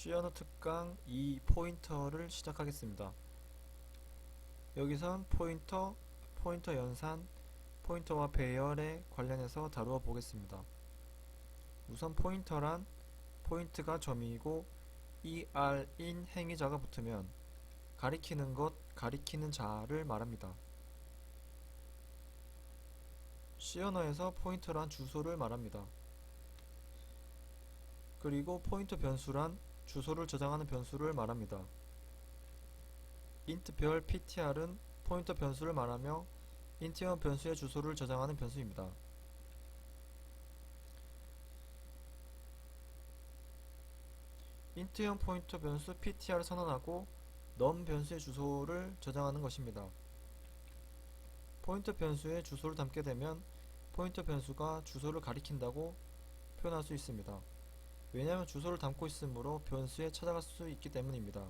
C언어 특강 2 포인터를 시작하겠습니다. 여기선 포인터 연산, 포인터와 배열에 관련해서 다루어 보겠습니다. 우선 포인터란 포인트가 점이고 ER인 행위자가 붙으면 가리키는 것, 가리키는 자를 말합니다. C언어에서 포인터란 주소를 말합니다. 그리고 포인터 변수란 주소를 저장하는 변수를 말합니다. int 별 ptr은 포인터 변수를 말하며 int형 변수의 주소를 저장하는 변수입니다. int형 포인터 변수 ptr을 선언하고 num 변수의 주소를 저장하는 것입니다. 포인터 변수에 주소를 담게 되면 포인터 변수가 주소를 가리킨다고 표현할 수 있습니다. 왜냐하면 주소를 담고 있으므로 변수에 찾아갈 수 있기 때문입니다.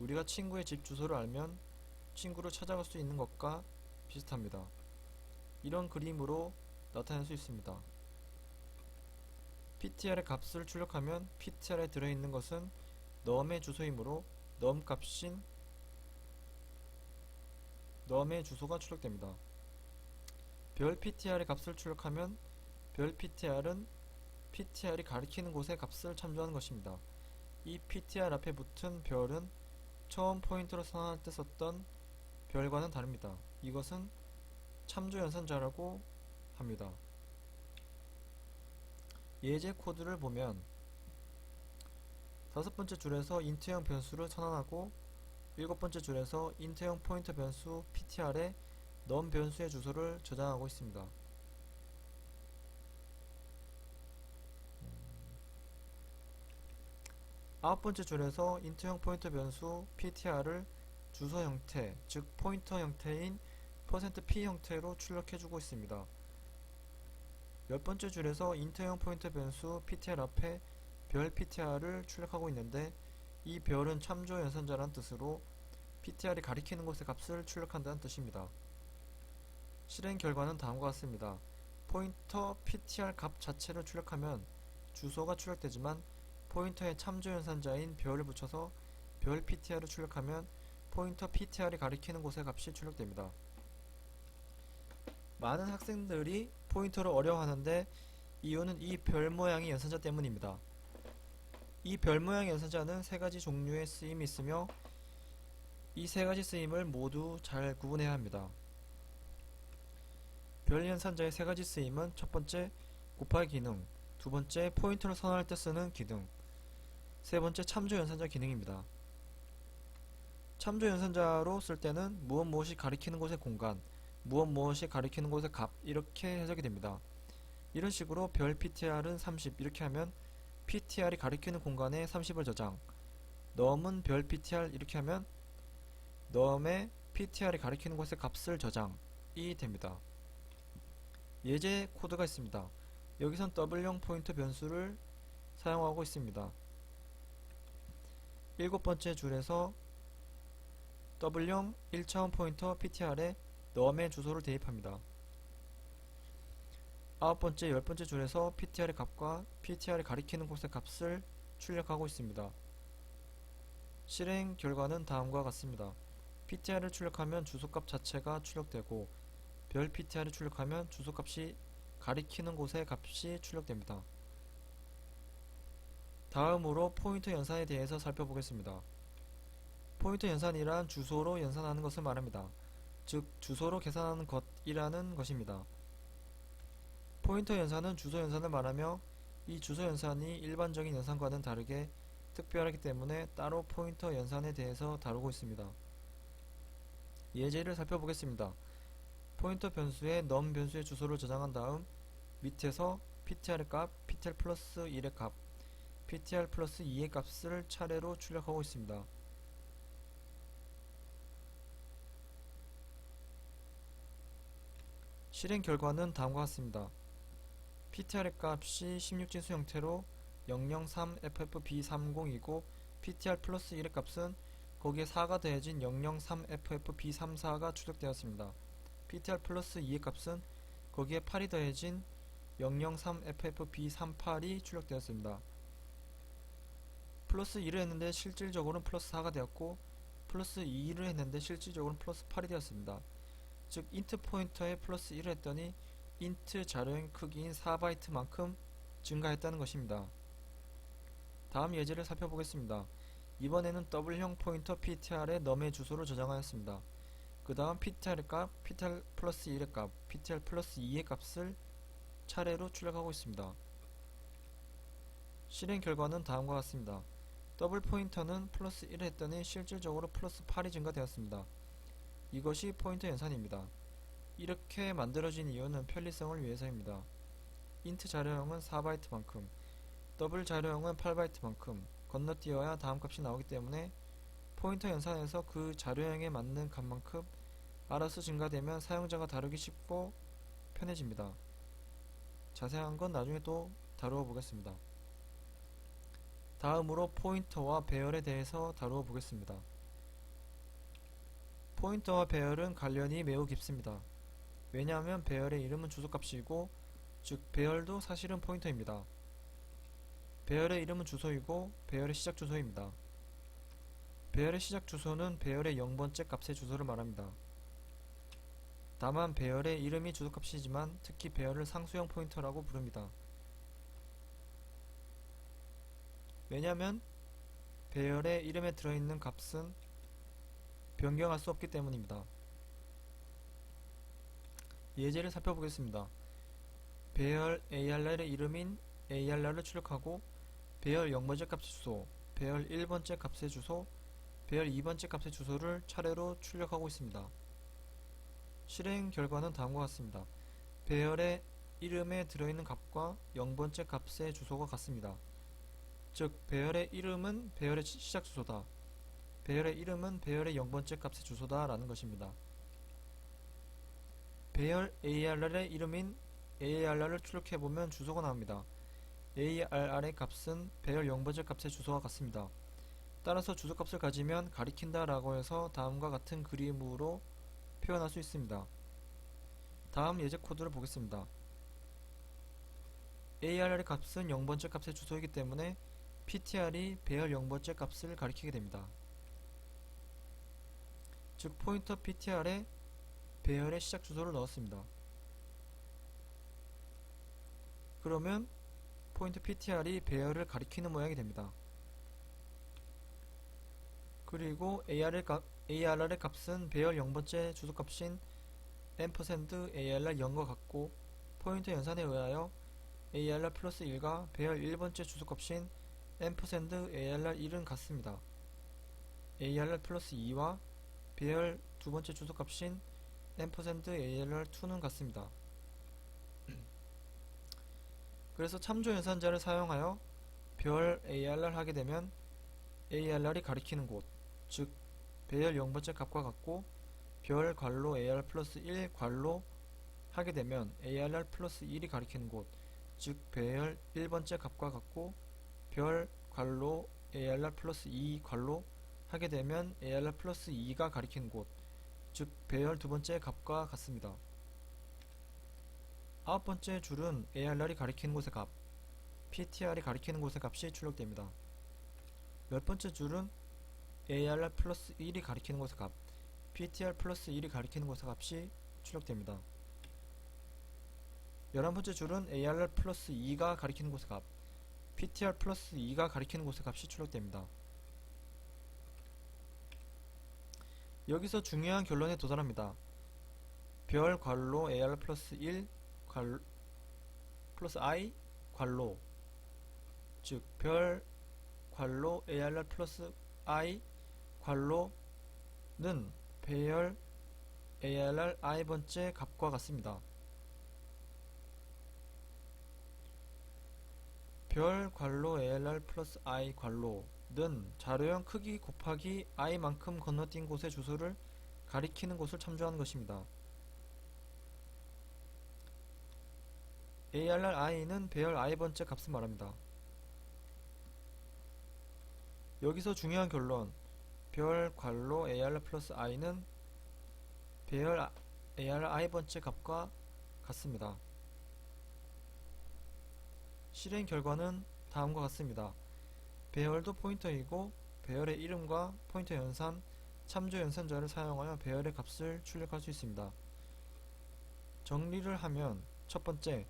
우리가 친구의 집 주소를 알면 친구를 찾아갈 수 있는 것과 비슷합니다. 이런 그림으로 나타낼 수 있습니다. ptr의 값을 출력하면 ptr에 들어있는 것은 num의 주소이므로 num 값인 num의 주소가 출력됩니다. 별 ptr의 값을 출력하면 별 ptr은 ptr이 가리키는 곳의 값을 참조하는 것입니다. 이 ptr 앞에 붙은 별은 처음 포인터로 선언할 때 썼던 별과는 다릅니다. 이것은 참조 연산자라고 합니다. 예제 코드를 보면 다섯 번째 줄에서 int형 변수를 선언하고 일곱 번째 줄에서 int형 포인터 변수 ptr에 num 변수의 주소를 저장하고 있습니다. 아홉 번째 줄에서 int형 포인터 변수 ptr을 주소 형태, 즉 포인터 형태인 %p 형태로 출력해주고 있습니다. 열 번째 줄에서 int형 포인터 변수 ptr 앞에 별 ptr을 출력하고 있는데 이 별은 참조 연산자란 뜻으로 ptr이 가리키는 곳의 값을 출력한다는 뜻입니다. 실행 결과는 다음과 같습니다. 포인터 ptr 값 자체를 출력하면 주소가 출력되지만 포인터의 참조 연산자인 별을 붙여서 별 ptr을 출력하면 포인터 ptr이 가리키는 곳의 값이 출력됩니다. 많은 학생들이 포인터를 어려워하는데 이유는 이 별 모양의 연산자 때문입니다. 이 별 모양의 연산자는 세 가지 종류의 쓰임이 있으며 이 세 가지 쓰임을 모두 잘 구분해야 합니다. 별 연산자의 세 가지 쓰임은 첫 번째 곱하기 기능, 두 번째 포인터를 선언할 때 쓰는 기능, 세 번째 참조 연산자 기능입니다. 참조 연산자로 쓸 때는 무엇이 가리키는 곳의 공간, 무엇이 가리키는 곳의 값 이렇게 해석이 됩니다. 이런 식으로 별 ptr은 30 이렇게 하면 ptr이 가리키는 공간에 30을 저장, num은 별 ptr 이렇게 하면 num의 ptr이 가리키는 곳의 값을 저장이 됩니다. 예제 코드가 있습니다. 여기선 W형 포인터 변수를 사용하고 있습니다. 일곱 번째 줄에서 W형 1차원 포인터 ptr에 num의 주소를 대입합니다. 아홉 번째, 열 번째 줄에서 ptr의 값과 ptr이 가리키는 곳의 값을 출력하고 있습니다. 실행 결과는 다음과 같습니다. ptr를 출력하면 주소값 자체가 출력되고 별 ptr을 출력하면 주소값이 가리키는 곳의 값이 출력됩니다. 다음으로 포인터 연산에 대해서 살펴보겠습니다. 포인터 연산이란 주소로 연산하는 것을 말합니다. 즉 주소로 계산하는 것이라는 것입니다. 포인터 연산은 주소 연산을 말하며 이 주소 연산이 일반적인 연산과는 다르게 특별하기 때문에 따로 포인터 연산에 대해서 다루고 있습니다. 예제를 살펴보겠습니다. 포인터 변수에 num 변수의 주소를 저장한 다음 밑에서 ptr 값, ptr 플러스 1의 값, ptr 플러스 2의 값을 차례로 출력하고 있습니다. 실행 결과는 다음과 같습니다. ptr의 값이 16진수 형태로 003ffb30이고 ptr 플러스 1의 값은 거기에 4가 더해진 003ffb34가 출력되었습니다. ptr 플러스 2의 값은 거기에 8이 더해진 003ffb38이 출력되었습니다. 플러스 1을 했는데 실질적으로는 플러스 4가 되었고 플러스 2를 했는데 실질적으로는 플러스 8이 되었습니다. 즉 인트 포인터에 플러스 1을 했더니 인트 자료형 크기인 4바이트만큼 증가했다는 것입니다. 다음 예제를 살펴보겠습니다. 이번에는 더블형 포인터 ptr에 num의 주소를 저장하였습니다. 그 다음 ptr 값, ptr 플러스 1의 값, ptr 플러스 2의 값을 차례로 출력하고 있습니다. 실행 결과는 다음과 같습니다. 더블 포인터는 플러스 1을 했더니 실질적으로 플러스 8이 증가되었습니다. 이것이 포인터 연산입니다. 이렇게 만들어진 이유는 편리성을 위해서입니다. 인트 자료형은 4바이트만큼, 더블 자료형은 8바이트만큼 건너뛰어야 다음 값이 나오기 때문에 포인터 연산에서 그 자료형에 맞는 값만큼 알아서 증가되면 사용자가 다루기 쉽고 편해집니다. 자세한 건 나중에 또 다루어 보겠습니다. 다음으로 포인터와 배열에 대해서 다루어 보겠습니다. 포인터와 배열은 관련이 매우 깊습니다. 왜냐하면 배열의 이름은 주소값이고 즉 배열도 사실은 포인터입니다. 배열의 이름은 주소이고 배열의 시작 주소입니다. 배열의 시작 주소는 배열의 0번째 값의 주소를 말합니다. 다만 배열의 이름이 주소값이지만 특히 배열을 상수형 포인터라고 부릅니다. 왜냐하면 배열의 이름에 들어있는 값은 변경할 수 없기 때문입니다. 예제를 살펴보겠습니다. 배열 ARR의 이름인 ARR을 출력하고 배열 0번째 값의 주소, 배열 1번째 값의 주소, 배열 2번째 값의 주소를 차례로 출력하고 있습니다. 실행 결과는 다음과 같습니다. 배열의 이름에 들어있는 값과 0번째 값의 주소가 같습니다. 즉 배열의 이름은 배열의 시작 주소다. 배열의 이름은 배열의 0번째 값의 주소다 라는 것입니다. 배열 ARR의 이름인 ARR을 출력해보면 주소가 나옵니다. ARR의 값은 배열 0번째 값의 주소와 같습니다. 따라서 주소값을 가지면 가리킨다 라고 해서 다음과 같은 그림으로 표현할 수 있습니다. 다음 예제 코드를 보겠습니다. ARR의 값은 0번째 값의 주소이기 때문에 PTR이 배열 0번째 값을 가리키게 됩니다. 즉 포인터 PTR에 배열의 시작 주소를 넣었습니다. 그러면 포인트 PTR이 배열을 가리키는 모양이 됩니다. 그리고 ARR의 값은 배열 0번째 주소값인 $ARR 0과 같고 포인터 연산에 의하여 ARR 플러스 1과 배열 1번째 주소값인 $ARR 1은 같습니다. ARR 플러스 2와 배열 2번째 주소값인 $ARR 2는 같습니다. 그래서 참조 연산자를 사용하여 별 ARR 하게 되면 ARR이 가리키는 곳, 즉 배열 0번째 값과 같고 별 괄로 ARR 플러스 1 괄로 하게 되면 ARR 플러스 1이 가리키는 곳, 즉 배열 1번째 값과 같고 별 괄로 ARR 플러스 2 괄로 하게 되면 ARR 플러스 2가 가리키는 곳, 즉 배열 2번째 값과 같습니다. 아홉 번째 줄은 ARR이 가리키는 곳의 값, PTR이 가리키는 곳의 값이 출력됩니다. 열 번째 줄은 ARR 플러스 1이 가리키는 곳의 값, PTR 플러스 1이 가리키는 곳의 값이 출력됩니다. 11번째 줄은 ARR 플러스 2가 가리키는 곳의 값, PTR 플러스 2가 가리키는 곳의 값이 출력됩니다. 여기서 중요한 결론에 도달합니다. 별 괄로 ARR 플러스 1 플러스 I 괄로, 즉 별 괄로 ARR 플러스 I 괄로는 배열 ARR I번째 값과 같습니다. 별 괄로 ARR 플러스 I 괄로는 자료형 크기 곱하기 I만큼 건너뛴 곳의 주소를 가리키는 곳을 참조하는 것입니다. ARR I는 배열 I번째 값을 말합니다. 여기서 중요한 결론, 별 괄로 ARR 플러스 I는 배열 ARR I번째 값과 같습니다. 실행 결과는 다음과 같습니다. 배열도 포인터이고 배열의 이름과 포인터 연산, 참조 연산자를 사용하여 배열의 값을 출력할 수 있습니다. 정리를 하면 첫 번째,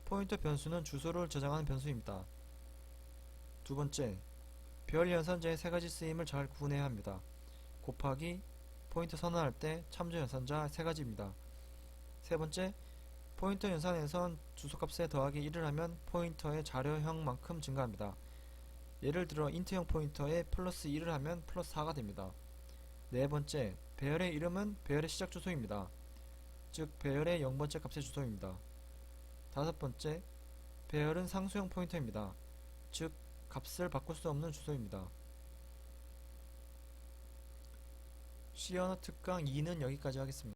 포인터 변수는 주소를 저장하는 변수입니다. 두 번째, 배열 연산자의 세 가지 쓰임을 잘 구분해야 합니다. 곱하기, 포인터 선언할 때 참조 연산자 세 가지입니다. 세 번째, 포인터 연산에선 주소값에 더하기 1을 하면 포인터의 자료형만큼 증가합니다. 예를 들어 인트형 포인터에 플러스 1을 하면 플러스 4가 됩니다. 네 번째, 배열의 이름은 배열의 시작 주소입니다. 즉 배열의 0번째 값의 주소입니다. 다섯 번째, 배열은 상수형 포인터입니다. 즉 값을 바꿀 수 없는 주소입니다. C 언어 특강 2는 여기까지 하겠습니다.